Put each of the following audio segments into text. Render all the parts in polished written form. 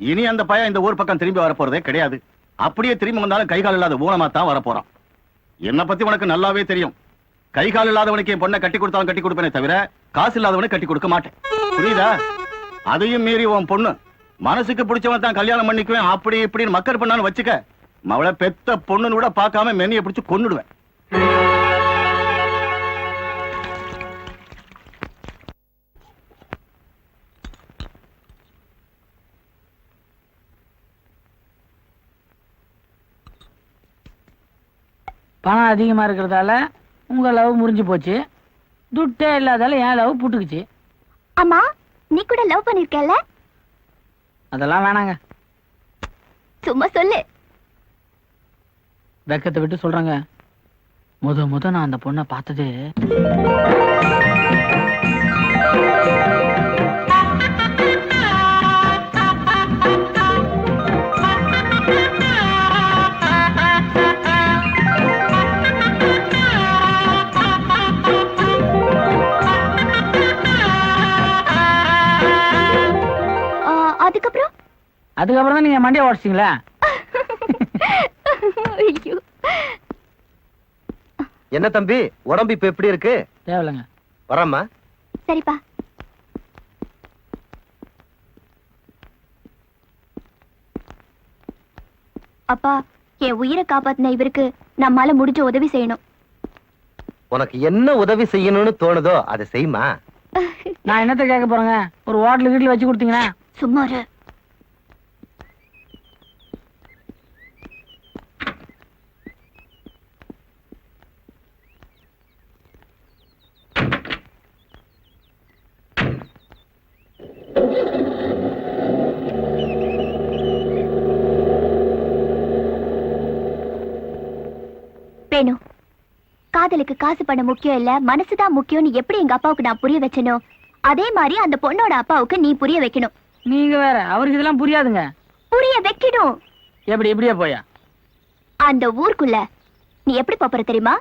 இனி அந்த பையன் இந்த ஊர் பக்கம் திரும்பி வரப்போறதே கிடையாது. அப்படியே திரும்பி வந்தாலும் கை கால் இல்லாத ஊனமா தான் வரப்போறான். என்ன பத்தி உனக்கு நல்லாவே தெரியும். கை கால் இல்லாதவனுக்கு என் பொண்ணை கட்டி கொடுத்தாலும் கட்டி கொடுப்பேனே தவிர காசு இல்லாதவனுக்கு கட்டி கொடுக்க மாட்டேன். புரியுதா? அதையும் மீறி உன் பொண்ணு மனசுக்கு பிடிச்சவன் தான் கல்யாணம் பண்ணிக்குவேன் அப்படி இப்படின்னு மக்கர் பண்ணான்னு வச்சுக்க, அவளை பெத்த பொண்ணுன்னு கூட பார்க்காம மென்னியை பிடிச்சு கொன்னுடுவேன். பணம் அதிகமா இருக்கிறதால உங்க லவ் முறிஞ்சு போச்சு. துட்டே இல்லாதால என் லவ் புட்டுக்குச்சு. அம்மா, நீ கூட லவ் பண்ணிருக்கல? அதெல்லாம் வேணாங்க. சும்மா சொல்லு. வெக்கத்தை விட்டு சொல்றேங்க. முத நான் அந்த பொண்ணை பார்த்தது அதுக்கப்புறம் தான் நீங்க மண்டியை உடச்சிங்களா? என்ன தம்பி, உடம்பு இப்ப எப்படி இருக்கு? தேவையில்லைங்க. வரம்மா. சரிப்பா. அப்பா, என் உயிரை காப்பாத்தின இவருக்கு நம்மால முடிஞ்ச உதவி செய்யணும். உனக்கு என்ன உதவி செய்யணும்னு தோணுதோ அதை செய்யுமா. நான் என்னத்த கேட்க போறேங்க? ஒரு ஹோட்டல் வீட்டுல வச்சு கொடுத்தீங்கன்னா. சும்மா இரு. வேணும். காதலுக்கு காசு பணம் முக்கியம் இல்ல, மனசுதான் முக்கியம்னு எப்படி எங்க அப்பாவுக்கு நான் புரிய வச்சனோ அதே மாதிரி அந்த பொண்ணோட அப்பாவுக்கு நீ புரிய வைக்கணும். நீங்க வேற, அவருக்கு இதெல்லாம் புரியாதுங்க. புரிய வைக்கணும். எப்படி இப்படியே போயா? அந்த ஊருக்குள்ள நீ எப்படி போற தெரியுமா?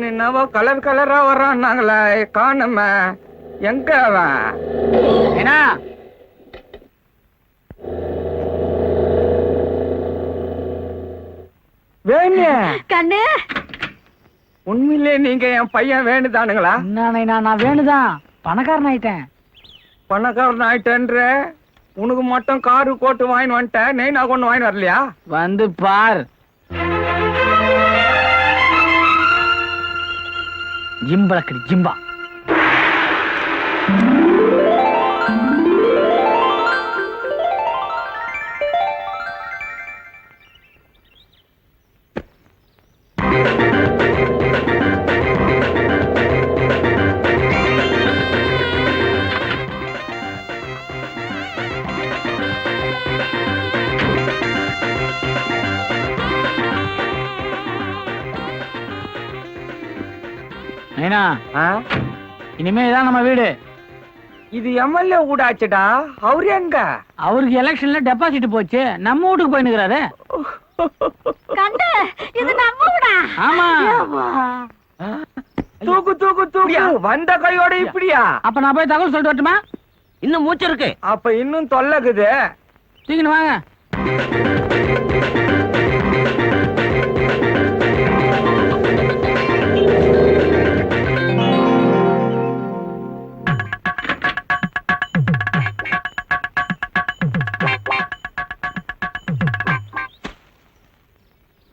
என்னவோ கலர் கலரா வர்றான்னாங்களே, காணுமே. எங்க அவன்? என்ன வேணு கண்ணு, உண்மையிலே நீங்க என் பையன் வேணுதானுங்களா? நான் வேணுதான். பணக்காரன் ஆயிட்டேன். பணக்காரன் ஆயிட்டேன்ற உனக்கு மட்டும் காரு கோட்டு வாங்கி வந்துட்டேன். நெய்னா கொண்டு வாங்கி வரலையா? வந்து பார். ஜிம்பளக்கடி ஜிம்பா. இனிமே இதான் நம்ம வீடு. இது எம்எல்ஏ வீடாச்சுடா. அவரு எங்க? அவருக்கு எலெக்ஷன்ல டெபாசிட் போச்சு. நம்ம வீட்டுக்கு போயினுக்கிறாரு. கண்ணு, இது நம்ம வீடா? ஆமா. தூக்கு தூக்கு தூக்கு. வந்த கையோட இப்படியா? அப்ப நான் போய் தகவல் சொல்லிட்டு வரட்டுமா? இன்னும் மூச்சு இருக்கு. அப்ப இன்னும் தொல்லக்குது. தூக்கின்னு வாங்க.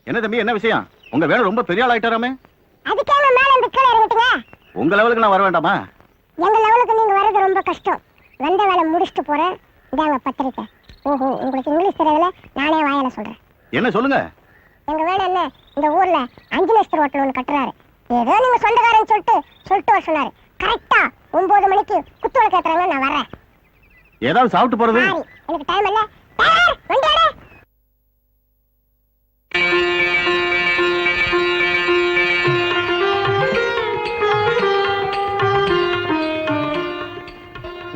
என்ன தம்பி, என்ன விஷயம்? உங்க வேலை ரொம்ப பெரிய ஆள் ஆயிட்டாராமே. அதுக்கே மேல இந்த கீழ இறங்கிட்டீங்க. உங்க லெவலுக்கு நான் வர வேண்டாமா? எங்க லெவலுக்கு நீங்க வரது ரொம்ப கஷ்டம். வந்த வேலை முடிச்சுட்டு போறேன். இதாங்க பத்திரிக்கை. ஓஹோ, உங்களுக்கு இங்கிலீஷ் தெரியல, நானே வாயால சொல்றேன். என்ன சொல்லுங்க? எங்க வேணும் என்ன, இந்த ஊர்ல 5 நட்சத்திர ஹோட்டல் ஒன்று கட்டுறாரு. ஏதோ நீங்க சொந்தக்காரன்னு சொல்லிட்டு வர சொன்னாரு. கரெக்டா 9 மணிக்கு குத்துவளை கேட்டுறாங்க, நான் வரேன். ஏதாவது சாப்பிட்டு போறது? சாரி, எனக்கு டைம் இல்ல. வண்டி எடு.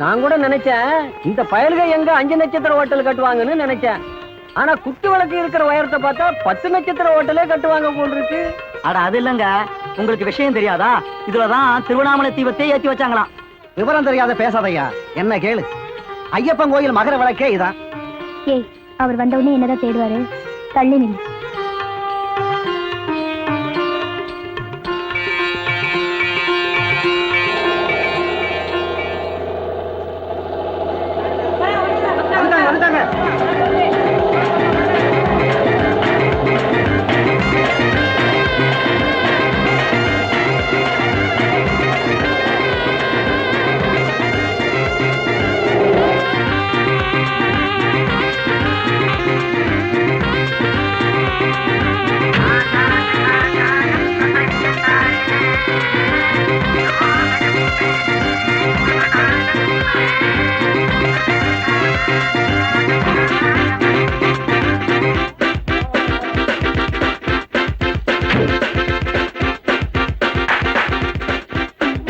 நான் கூட நினைச்சேன் இந்த பயல்க எங்க 5 நட்சத்திர ஹோட்டல் கட்டுவாங்கன்னு நினைச்சேன். ஆனா குத்து விளக்கு இருக்கிற உயரத்தை பார்த்தா 10 நட்சத்திர ஹோட்டலே கட்டுவாங்க போல் இருக்கு. அட அது இல்லங்க, உங்களுக்கு விஷயம் தெரியாதா? இதுலதான் திருவண்ணாமலை தீபத்தை ஏத்தி வச்சாங்களாம். விவரம் தெரியாத பேசாதையா, என்ன கேளு. ஐயப்பன் கோயில் மகர விளக்கே இதான். ஏய், அவர் வந்த உடனே என்னதான் தேடுவாரு? தள்ளி நில்லு.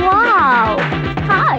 Wow! Hi!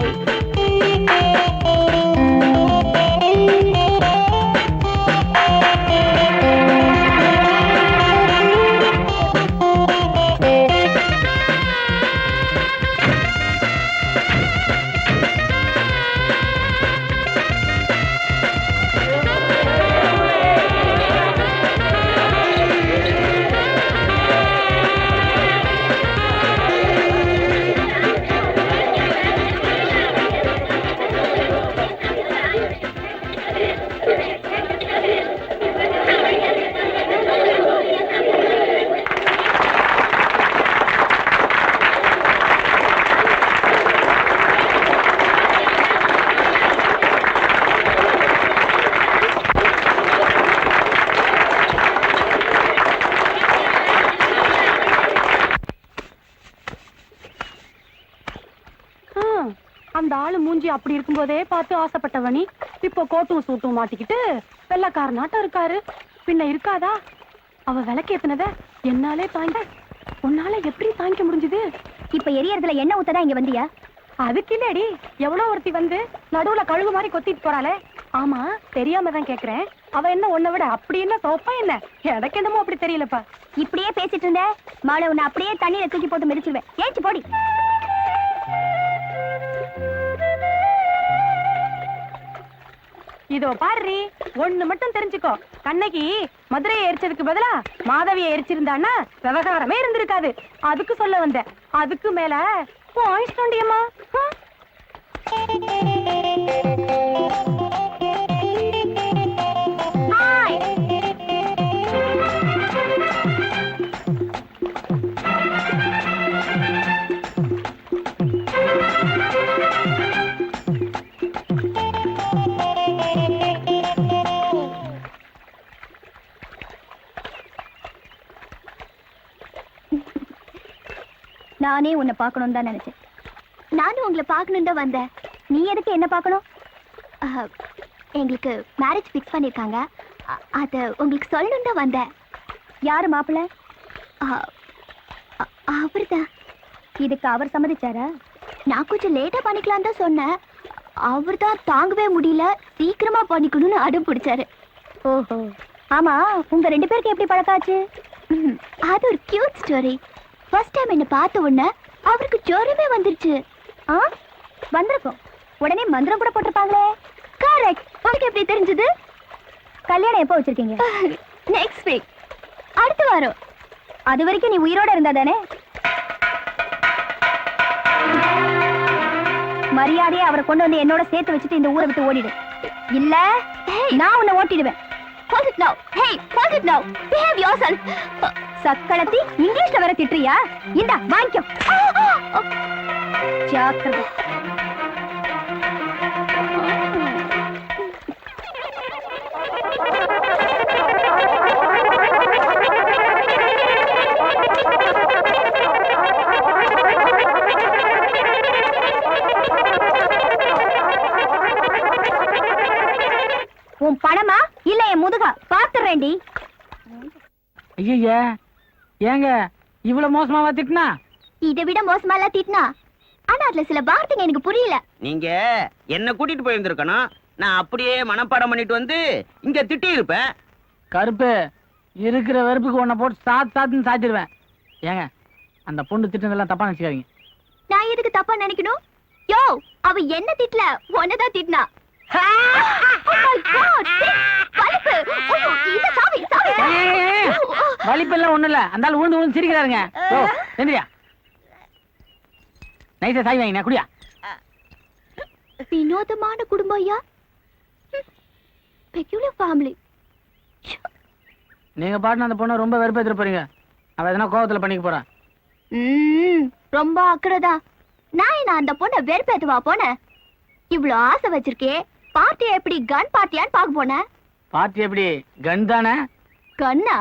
அந்த ஆளு மூஞ்சி அப்படி இருக்கும்போதே பார்த்து ஆசைப்பட்டவனி இப்போ கோட்டும் சூட்டும் மாட்டிக்கிட்டு வெள்ளக்காரனாட்டம் இருக்காரு. பின்ன இருக்காதா? அவ விளக்கேத்துனத என்னாலே தாங்க, உன்னால எப்படி தாங்கிக்க முடிஞ்சது? இப்ப எரியறதுல எண்ணெய் ஊத்ததான் இங்க வந்தியா? அதுக்கு இல்லடி, எவ்வளவு ஒருத்தி வந்து நடுவுல கழுகு மாதிரி கொத்திட்டு போறாளே. ஆமா, தெரியாம தான் கேக்குறேன். அவ என்ன உன்னை விட அப்படி என்ன சோப்பா என்ன? எனக்கு என்னமோ அப்படி தெரியலப்பா. இப்படியே பேசிட்டு இருந்த மாலை உன்னை அப்படியே தண்ணியில தூக்கி போட்டு மிதிச்சிருவேன். ஏச்சு போடி. இதோ பாரு, ஒண்ணு மட்டும் தெரிஞ்சுக்கோ. கண்ணகி மதுரையை எரிச்சதுக்கு பதிலா மாதவியை எரிச்சிருந்தான்னா விவகாரமே இருந்திருக்காது. அதுக்கு சொல்ல வந்தேன். அதுக்கு மேல போயிட்டோண்டியம்மா. நானே உன்னை பார்க்கணும்னு தான் நினைச்சேன். நானும் உங்களை பார்க்கணும் தான் வந்தேன். நீ எதுக்கு என்ன பார்க்கணும்? எங்களுக்கு மேரேஜ் ஃபிக்ஸ் பண்ணியிருக்காங்க. அதை உங்களுக்கு சொல்லணும் தான் வந்தேன். யாரு மாப்பிள்ள? அவர் தான். இதுக்கு அவர் சம்மதிச்சாரா? நான் கொஞ்சம் லேட்டா பண்ணிக்கலாம் தான் சொன்னேன். அவர் தான் தாங்கவே முடியல, சீக்கிரமா பண்ணிக்கணும்னு அடம் பிடிச்சாரு. ஓஹோ, ஆமா, உங்க 2 பேருக்கு எப்படி பழக்காச்சு? அது ஒரு கியூட் ஸ்டோரி. ஃபர்ஸ்ட் டைம் என்ன பார்த்த உடனே அவருக்கு ஜோரமே வந்துருச்சு. வந்திருக்கும். உடனே மந்திரம் கூட போட்டிருப்பாங்களே. கரெக்ட். உங்களுக்கு எப்படி தெரிஞ்சது? கல்யாணம் எப்போ வச்சிருக்கீங்க? நெக்ஸ்ட் வீக், அடுத்த வாரம். அது வரைக்கும் நீ உயிரோட இருந்தா தானே? மரியாதையை அவரை கொண்டு வந்து என்னோட சேர்த்து வச்சுட்டு இந்த ஊரை விட்டு ஓடிடு. இல்ல நான் உன்னை ஓட்டிடுவேன். Hold it now. Hey, hold it now. Behave yourself. சக்களத்தி இங்கிலீஷ்ல வர திட்டுறியா? இந்தா வாங்கிக்கோ. ஜாக்கிரதை. திட்டுறேன்டி. ஐயா ஏங்க இவ்வளவு மோசமாவா திட்டினா? இதை விட மோசமா எல்லாம் திட்டினா, ஆனா அதுல சில வார்த்தைங்க எனக்கு புரியல. நீங்க என்ன கூட்டிட்டு போயிருந்திருக்கணும். நான் அப்படியே மனப்பாடம் பண்ணிட்டு வந்து இங்க திட்டி இருப்பேன். கருப்பு இருக்கிற வெறுப்புக்கு உன்னை போட்டு சாத்துன்னு சாத்திடுவேன். ஏங்க அந்த பொண்ணு திட்டினதெல்லாம் தப்பா நினைச்சுக்காதீங்க. நான் எதுக்கு தப்பா நினைக்கணும்? யோ, அவ என்ன திட்டல, உன்னதான் திட்டினா. Oh my God! வலிப்பு! ஐயோ, இந்த சாவி, சாவி, சாவி. வலிப்பெல்லாம் ஒண்ணும் இல்ல, அந்த ஆள் விழுந்து சிரிக்கிறாருங்க. ஓ செந்தியா நைஸா சாய் வாங்கினா குடியா. வினோதமான குடும்பம் ஐயா. Peculiar family. நீங்க பாட்டு அந்த பொண்ணை ரொம்ப வெறுப்பேற்ற போறீங்க. அவ எதனா கோவத்துல பண்ணிக்க போறா. ரொம்ப அக்கறதா. நான் என்ன அந்த பொண்ணை வெறுப்பேத்துவா போனேன்? இவ்வளவு ஆசை வச்சிருக்கே, பார்ட்டி எப்படி கன் பார்ட்டியான்னு பாக்க போனேன். பார்ட்டி எப்படி கன் தானே? கண்ணா?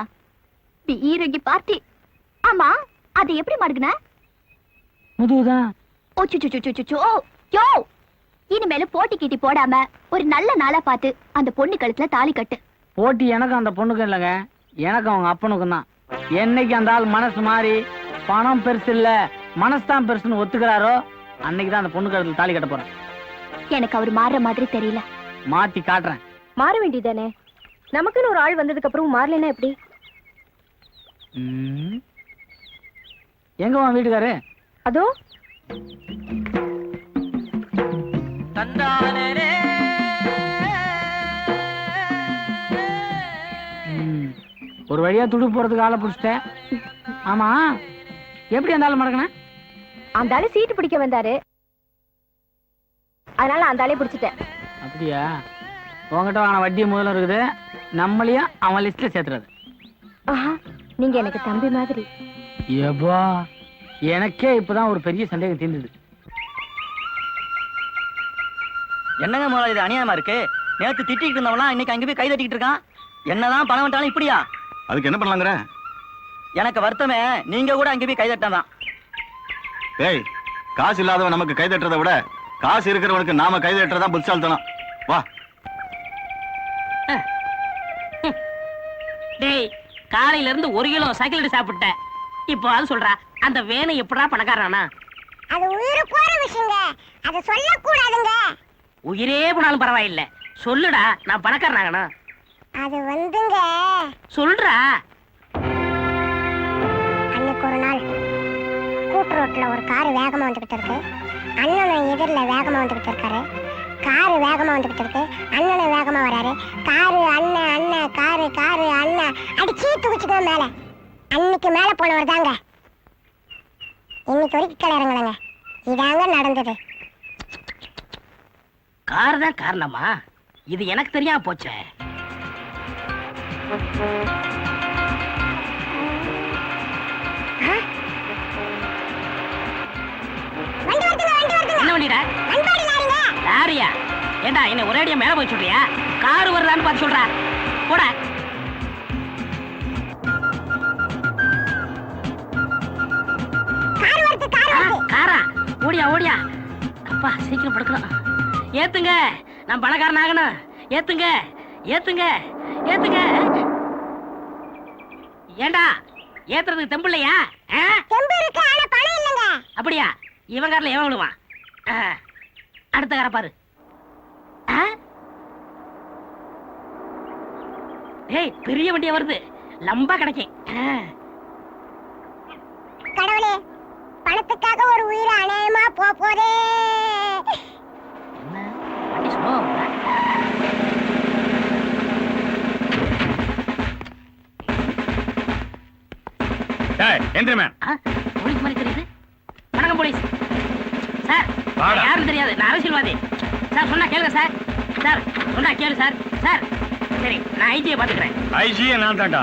பீரங்கி பார்ட்டி. ஆமா, அது எப்படி மடுக்குன? முதுகுதான். ஓ சுச்சு. யோ, இனிமேல போட்டி கீட்டி போடாம ஒரு நல்ல நாளா பார்த்து அந்த பொண்ணு கழுத்துல தாலி கட்டு. போட்டி எனக்கும் அந்த பொண்ணுக்கும் இல்லைங்க, எனக்கும் அவங்க அப்பனுக்கும் தான். என்னைக்கு அந்த ஆள் மனசு மாறி பணம் பெருசு இல்ல மனசு தான் பெருசுன்னு ஒத்துக்கிறாரோ அன்னைக்குதான் அந்த பொண்ணு கழுத்துல தாலி கட்ட போறேன். எனக்கு அவர் மாறுற மாதிரி தெரியல. மாத்தி காட்டுறேன். மாற வேண்டியதானே? நமக்குன்னு ஒரு ஆள் வந்ததுக்கு அப்புறம் மாறலன்னா எப்படி? எங்க உன் வீட்டுக்காரு? அதோ ஒரு வழியா துடு போறதுக்கு ஆளை புடிச்சிட்டேன். ஆமா, எப்படி அந்த ஆள் மடக்கின? அந்த ஆளு சீட்டு பிடிக்க வந்தாரு, அதனால அந்த ஆளே பிடிச்சிட்டேன். அப்படியா? உங்ககிட்ட வாங்கின வட்டி முதல்ல இருக்குது, நம்மளையும் அவன் லிஸ்ட்ல சேர்த்துறது. நீங்க எனக்கு தம்பி மாதிரி. ஏப்பா, எனக்கே இப்பதான் ஒரு பெரிய சந்தேகம் தீர்ந்தது. என்னங்க முதல்ல இது அநியாயமா இருக்கு? நேத்து திட்டிட்டு இருந்தவனா இன்னைக்கு அங்க போய் கை தட்டிக்கிட்டு இருக்கான். என்னதான் பணம் வந்தாலும் இப்படியா? அதுக்கு என்ன பண்ணலாங்கிற? எனக்கு வருத்தமே நீங்க கூட அங்க போய் கை தட்டாதான். ஏய், காசு இல்லாதவன் நமக்கு கை தட்டுறதை விட காசு இருக்கிறவனுக்கு நாம கை தட்டுறதா புத்திசாலித்தனம். வா. டேய், காலையில இருந்து 1 கிலோ சைக்கிள் சாப்பிட்டேன். இப்போ அது சொல்றா, அந்த வேனை எப்படா பணக்காரனா? அது உயிர் போற விஷயங்க, அத சொல்லக்கூடாதுங்க. உயிரே போனாலும் பரவாயில்லை, சொல்லுடா, நான் பணக்காரனாகணும். அது வந்துங்க, சொல்றா. அன்னைக்கு ஒரு நாள் கூட்டு ரோட்ல ஒரு கார் வேகமா வந்துகிட்டு இருக்கு. அண்ணனும் எதிரில் வேகமா வந்துகிட்டு இருக்காரு. காரு வேகமா வந்துகிட்டு இருக்கு, அண்ணனும் வேகமா வராரு. காரு அண்ணன் அண்ணன் காரு காரு அண்ணன் அடிச்சு தூக்கிச்சுக்கோ மேல. அன்னைக்கு மேல போனவர் தாங்க இன்னைக்கு வரைக்கும் கீழே இறங்கலங்க. இதாங்க நடந்தது. கார் தான் காரணமா? இது எனக்கு தெரியாம போச்சே. வண்டி வருதுங்க, வண்டி வருதுங்க. என்ன வண்டிடா? அன்பாடி லாரிங்க. லாரியா? ஏண்டா என்ன ஒரேடியா மேல போய் சொல்றியா? காரு வருதான்னு பார்த்து சொல்றா. போடா. கார் வருது, கார் வருது. காரா? ஓடியா ஓடியா. அப்பா சீக்கிரம் படுக்கலாம். ஏத்துங்க, நான் பணக்காரன் ஆகணும். ஏத்துங்க ஏத்துங்க ஏத்துங்க. ஏண்டா ஏத்துறதுக்கு தெம்பு இல்லையா? தெம்பு இருக்கு, ஆனா பணம் இல்லைங்க. அப்படியா? இவன் காரில் எவன் விடுவான்? அடுத்த காரை பாரு. ஏய், பெரிய வண்டியா வருது, லம்பா கிடைக்கும். கடவுளே, பணத்துக்காக ஒரு உயிரை அநியாயமா போதே. என்ன வண்டி ஸ்லோ? எந்திரமே. போலீஸ் மாதிரி தெரியுது. வணக்கம் போலீஸ் சார். வாடா. யாரும் தெரியாது, நான் அரசியல்வாதி சார். சொன்னா கேளுங்க சார். சார் சொன்னா கேளு சார். சார் சரி, நான் ஐஜியை பாத்துக்கிறேன். ஐஜியை நான் தான்டா.